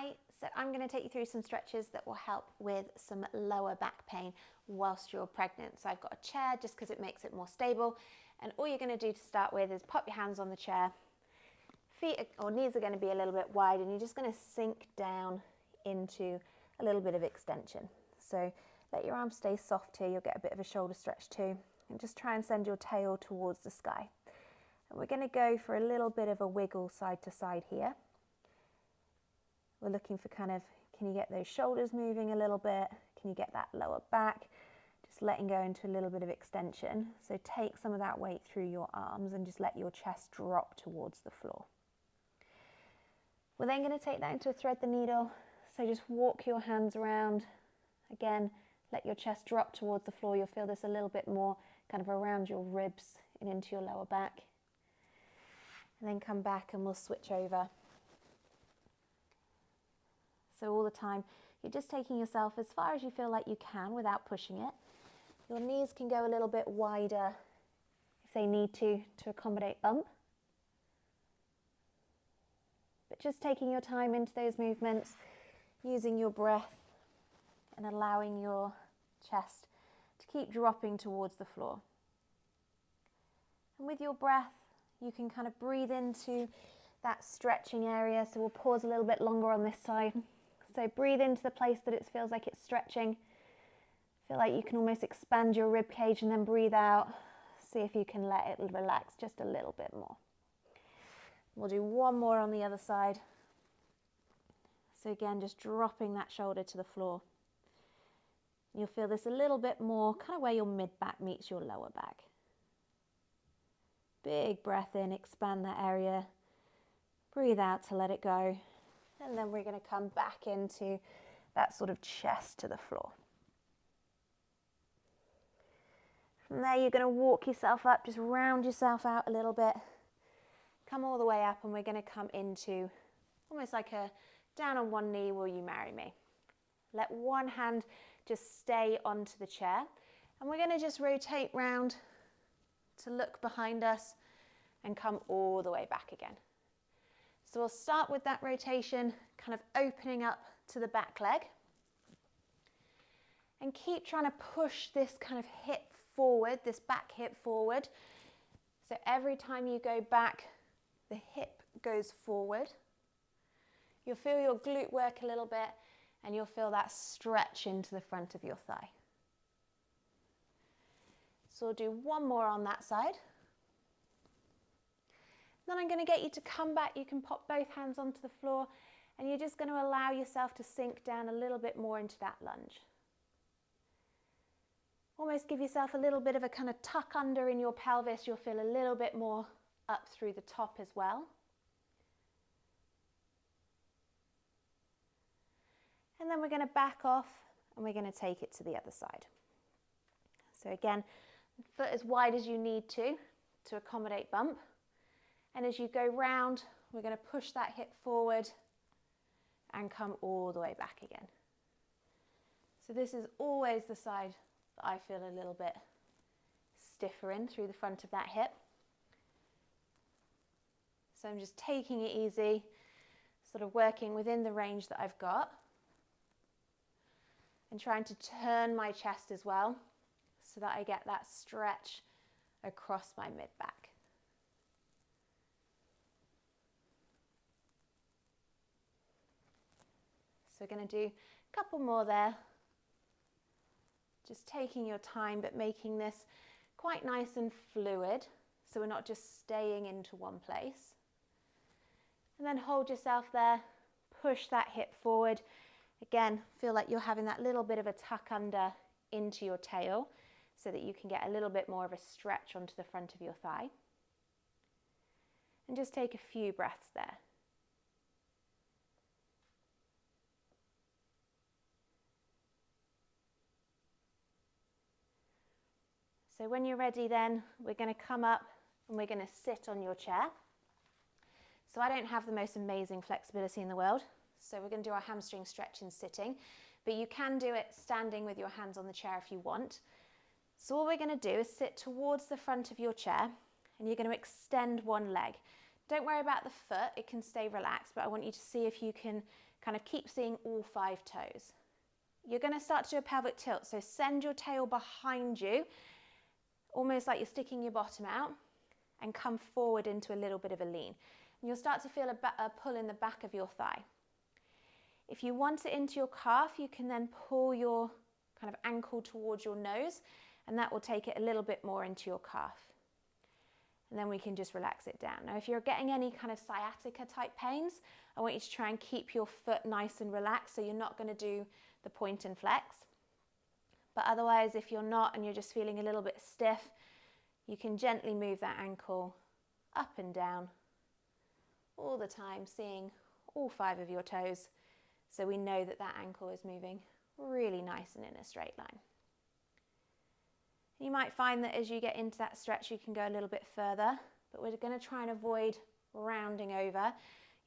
Hi, so I'm going to take you through some stretches that will help with some lower back pain whilst you're pregnant. So I've got a chair just because it makes it more stable, and all you're going to do to start with is pop your hands on the chair. Feet or knees are going to be a little bit wide, and you're just going to sink down into a little bit of extension. So let your arms stay soft here, you'll get a bit of a shoulder stretch too, and just try and send your tail towards the sky. And we're going to go for a little bit of a wiggle side to side here. We're looking for kind of, can you get those shoulders moving a little bit? Can you get that lower back? Just letting go into a little bit of extension. So take some of that weight through your arms and just let your chest drop towards the floor. We're then going to take that into a thread the needle. So just walk your hands around. Again, let your chest drop towards the floor. You'll feel this a little bit more kind of around your ribs and into your lower back. And then come back and we'll switch over. So all the time, you're just taking yourself as far as you feel like you can without pushing it. Your knees can go a little bit wider if they need to accommodate bump. But just taking your time into those movements, using your breath and allowing your chest to keep dropping towards the floor. And with your breath, you can kind of breathe into that stretching area. So we'll pause a little bit longer on this side. So breathe into the place that it feels like it's stretching. Feel like you can almost expand your rib cage and then breathe out. See if you can let it relax just a little bit more. We'll do one more on the other side. So again, just dropping that shoulder to the floor. You'll feel this a little bit more, kind of where your mid-back meets your lower back. Big breath in, expand that area. Breathe out to let it go. And then we're going to come back into that sort of chest to the floor. From there, you're going to walk yourself up, just round yourself out a little bit. Come all the way up, and we're going to come into almost like a down on one knee, will you marry me? Let one hand just stay onto the chair. And we're going to just rotate round to look behind us and come all the way back again. So we'll start with that rotation, kind of opening up to the back leg. And keep trying to push this kind of hip forward, this back hip forward. So every time you go back, the hip goes forward. You'll feel your glute work a little bit, and you'll feel that stretch into the front of your thigh. So we'll do one more on that side. Then I'm going to get you to come back. You can pop both hands onto the floor, and you're just going to allow yourself to sink down a little bit more into that lunge. Almost give yourself a little bit of a kind of tuck under in your pelvis. You'll feel a little bit more up through the top as well. And then we're going to back off, and we're going to take it to the other side. So again, foot as wide as you need to accommodate bump. And as you go round, we're going to push that hip forward and come all the way back again. So this is always the side that I feel a little bit stiffer in, through the front of that hip. So I'm just taking it easy, sort of working within the range that I've got. And trying to turn my chest as well, so that I get that stretch across my mid-back. So we're going to do a couple more there. Just taking your time, but making this quite nice and fluid, so we're not just staying into one place. And then hold yourself there, push that hip forward. Again, feel like you're having that little bit of a tuck under into your tail, so that you can get a little bit more of a stretch onto the front of your thigh. And just take a few breaths there. So when you're ready then, we're going to come up and we're going to sit on your chair. So I don't have the most amazing flexibility in the world, so we're going to do our hamstring stretch in sitting, but you can do it standing with your hands on the chair if you want. So all we're going to do is sit towards the front of your chair, and you're going to extend one leg. Don't worry about the foot, it can stay relaxed, but I want you to see if you can kind of keep seeing all 5 toes. You're going to start to do a pelvic tilt, so send your tail behind you, almost like you're sticking your bottom out, and come forward into a little bit of a lean. And you'll start to feel a pull in the back of your thigh. If you want it into your calf, you can then pull your kind of ankle towards your nose, and that will take it a little bit more into your calf. And then we can just relax it down. Now, if you're getting any kind of sciatica type pains, I want you to try and keep your foot nice and relaxed, so you're not going to do the point and flex. But otherwise, if you're not and you're just feeling a little bit stiff, you can gently move that ankle up and down all the time, seeing all 5 of your toes, so we know that that ankle is moving really nice and in a straight line. You might find that as you get into that stretch, you can go a little bit further, but we're going to try and avoid rounding over.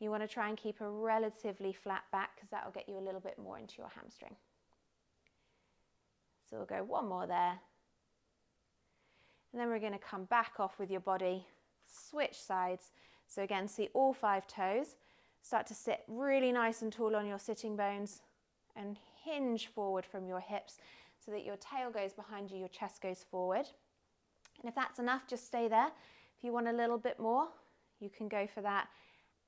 You want to try and keep a relatively flat back, because that will get you a little bit more into your hamstring. So we'll go one more there. And then we're going to come back off with your body, switch sides. So again, see all 5 toes. Start to sit really nice and tall on your sitting bones and hinge forward from your hips so that your tail goes behind you, your chest goes forward. And if that's enough, just stay there. If you want a little bit more, you can go for that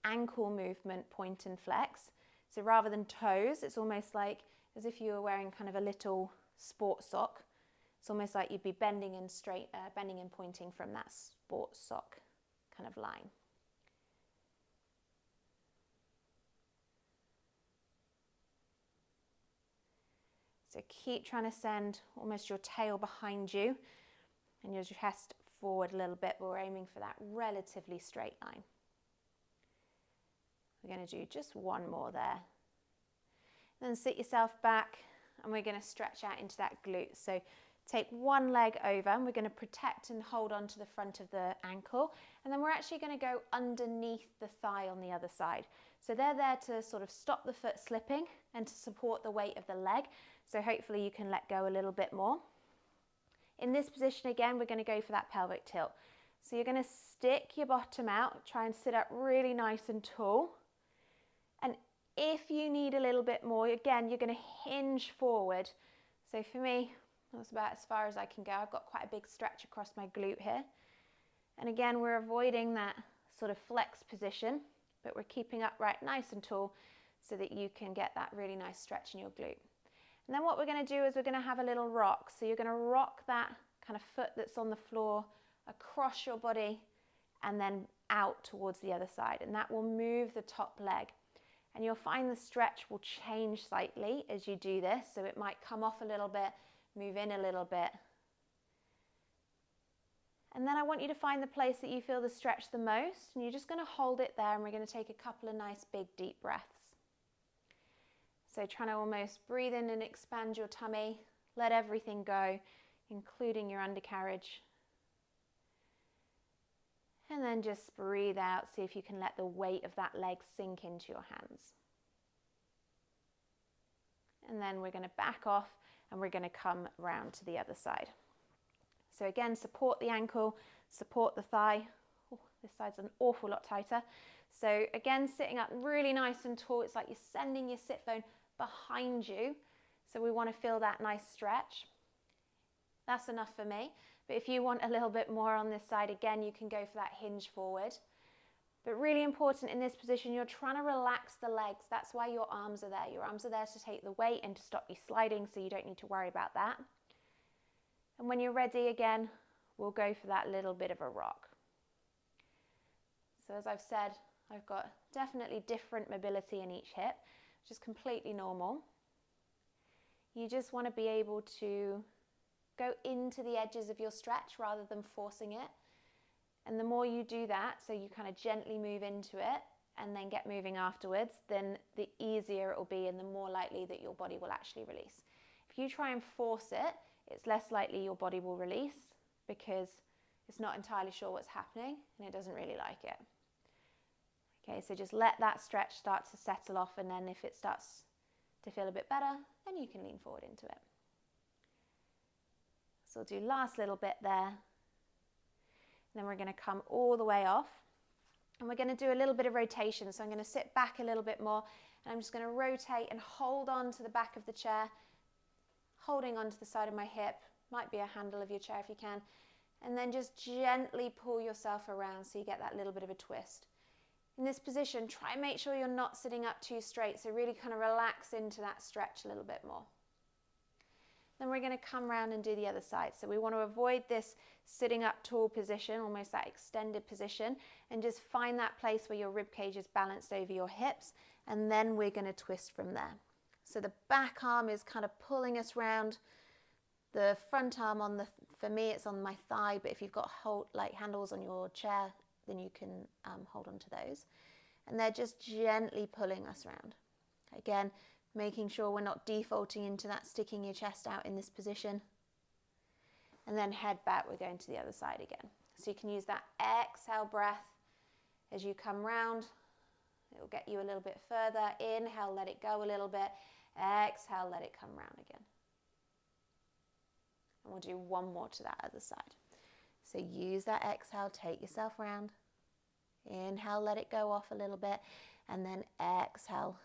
ankle movement, point and flex. So rather than toes, it's almost like as if you were wearing kind of a little sports sock. It's almost like you'd be bending and pointing from that sports sock kind of line. So keep trying to send almost your tail behind you and your chest forward a little bit, but we're aiming for that relatively straight line. We're going to do just one more there. Then sit yourself back and we're going to stretch out into that glute. So take one leg over and we're going to protect and hold on to the front of the ankle. And then we're actually going to go underneath the thigh on the other side. So they're there to sort of stop the foot slipping and to support the weight of the leg. So hopefully you can let go a little bit more. In this position again, we're going to go for that pelvic tilt. So you're going to stick your bottom out, try and sit up really nice and tall. And if you need a little bit more, again, you're going to hinge forward. So for me, that's about as far as I can go. I've got quite a big stretch across my glute here. And again, we're avoiding that sort of flex position, but we're keeping upright nice and tall so that you can get that really nice stretch in your glute. And then what we're going to do is we're going to have a little rock. So you're going to rock that kind of foot that's on the floor across your body and then out towards the other side. And that will move the top leg. And you'll find the stretch will change slightly as you do this. So it might come off a little bit, move in a little bit. And then I want you to find the place that you feel the stretch the most. And you're just going to hold it there and we're going to take a couple of nice big deep breaths. So trying to almost breathe in and expand your tummy, let everything go, including your undercarriage. And then just breathe out, see if you can let the weight of that leg sink into your hands. And then we're going to back off and we're going to come round to the other side. So again, support the ankle, support the thigh. Oh, this side's an awful lot tighter. So again, sitting up really nice and tall. It's like you're sending your sit bone behind you. So we want to feel that nice stretch. That's enough for me. But if you want a little bit more on this side, again, you can go for that hinge forward. But really important in this position, you're trying to relax the legs. That's why your arms are there. Your arms are there to take the weight and to stop you sliding, so you don't need to worry about that. And when you're ready again, we'll go for that little bit of a rock. So as I've said, I've got definitely different mobility in each hip, which is completely normal. You just want to be able to go into the edges of your stretch rather than forcing it. And the more you do that, so you kind of gently move into it and then get moving afterwards, then the easier it will be and the more likely that your body will actually release. If you try and force it, it's less likely your body will release because it's not entirely sure what's happening and it doesn't really like it. Okay, so just let that stretch start to settle off, and then if it starts to feel a bit better, then you can lean forward into it. So we'll do last little bit there. And then we're going to come all the way off. And we're going to do a little bit of rotation. So I'm going to sit back a little bit more And I'm just going to rotate and hold on to the back of the chair, holding onto the side of my hip, might be a handle of your chair if you can, and then just gently pull yourself around so you get that little bit of a twist. In this position, try and make sure you're not sitting up too straight, so really kind of relax into that stretch a little bit more. Then we're going to come around and do the other side. So we want to avoid this sitting up tall position, almost that extended position, and just find that place where your rib cage is balanced over your hips, and then we're going to twist from there. So the back arm is kind of pulling us round, the front arm for me it's on my thigh, but if you've got handles on your chair, then you can hold on to those. And they're just gently pulling us around. Again, making sure we're not defaulting into that sticking your chest out in this position. And then head back, we're going to the other side again. So you can use that exhale breath as you come round. It will get you a little bit further. Inhale, let it go a little bit. Exhale, let it come round again. And we'll do one more to that other side. So use that exhale, take yourself round. Inhale, let it go off a little bit, and then exhale,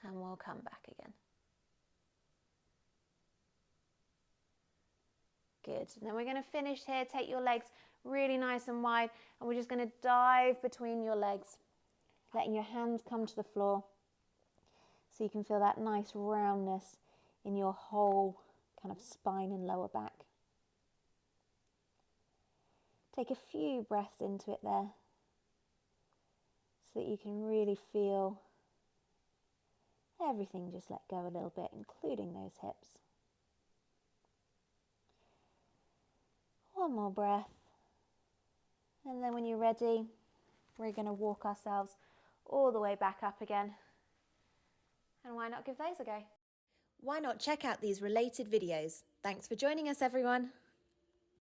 and we'll come back again. Good. And then we're going to finish here. Take your legs really nice and wide, and we're just going to dive between your legs, letting your hands come to the floor so you can feel that nice roundness in your whole kind of spine and lower back. Take a few breaths into it there so that you can really feel everything just let go a little bit, including those hips. One more breath. And then when you're ready, we're going to walk ourselves all the way back up again. And why not give those a go? Why not check out these related videos? Thanks for joining us, everyone.